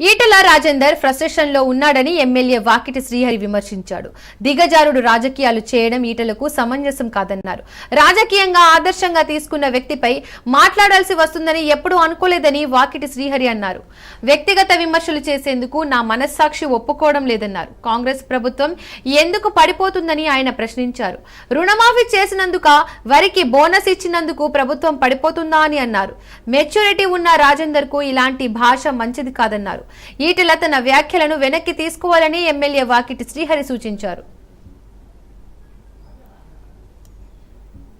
Etela Rajender frustration లో ఉన్నాడని MLA Vakiti Srihari విమర్శించాడు. దిగజారుడు రాజకీయాలు చేయడం ఈటెలకు సమంజసం కాదన్నారు. రాజకీయంగా ఆదర్శంగా తీసుకున్న వ్యక్తిపై మాట్లాడాల్సి వస్తుందని ఎప్పుడూ అనుకోలేదని వాకిటి శ్రీహరి అన్నారు. వ్యక్తిగత విమర్శలు చేసేందుకు నా మనస్సాక్షి ఒప్పుకోవడం లేదన్నారు. కాంగ్రెస్ ప్రభుత్వం ఎందుకు పడిపోతుందని ఆయన ప్రశ్నించారు. రుణమాఫీ చేసినందుక వరికి బోనస్ ఇచ్చినందుకు ప్రభుత్వం పడిపోతుందా అని అన్నారు. మెచ్యూరిటీ ఉన్న రాజేందర్ కు ఇలాంటి భాష మంచిది కాదన్నారు. ఈటెల తన వ్యాఖ్యలను వెనక్కి తీసుకోవాలని ఎమ్మెల్యే వాకిటి శ్రీహరి సూచించారు.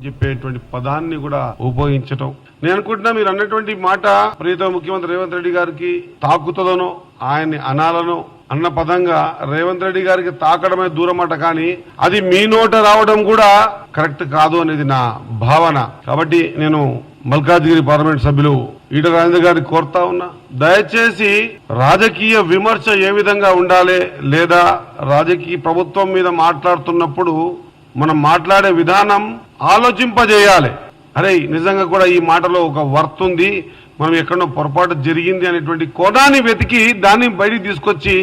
చెప్పేటువంటి పదాన్ని కూడా ఉపయోగించటం నేను అనుకుంటున్నా మీరు అన్నటువంటి మాట ప్రియతమ ముఖ్యమంత్రి రేవంత్ రెడ్డి గారికి తాకుతుందనో ఆయన్ని అనాలనో అన్న పదంగా రేవంత్ రెడ్డి గారికి తాకడమే దూరం అట, కానీ అది మీ నోట రావడం కూడా కరెక్ట్ కాదు అనేది నా భావన. కాబట్టి నేను మల్కాజ్గిరి పార్లమెంట్ సభ్యులు ఈటెల రాజేందర్ గారిని కోరుతా ఉన్నా, దయచేసి రాజకీయ విమర్శ ఏ విధంగా ఉండాలి, లేదా రాజకీయ ప్రభుత్వం మీద మాట్లాడుతున్నప్పుడు మనం మాట్లాడే విధానం ఆలోచింపజేయాలి. అరే నిజంగా కూడా ఈ మాటలో ఒక వర్త్ ఉంది, మనం ఎక్కడో పొరపాటు జరిగింది అనేటువంటి కోణాన్ని వెతికి దాన్ని బయటికి తీసుకొచ్చి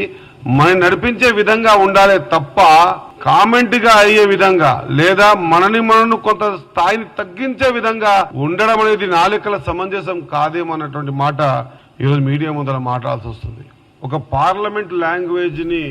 మనం నడిపించే విధంగా ఉండాలి తప్ప కామెంట్ గా అయ్యే విధంగా లేదా మనను కొంత స్థాయిని తగ్గించే విధంగా ఉండడం అనేది నాలుకల సమంజసం కాదేమో అన్నటువంటి మాట ఈరోజు మీడియా ముందర మాట్లాడాల్సి వస్తుంది. ఒక పార్లమెంట్ లాంగ్వేజ్ ని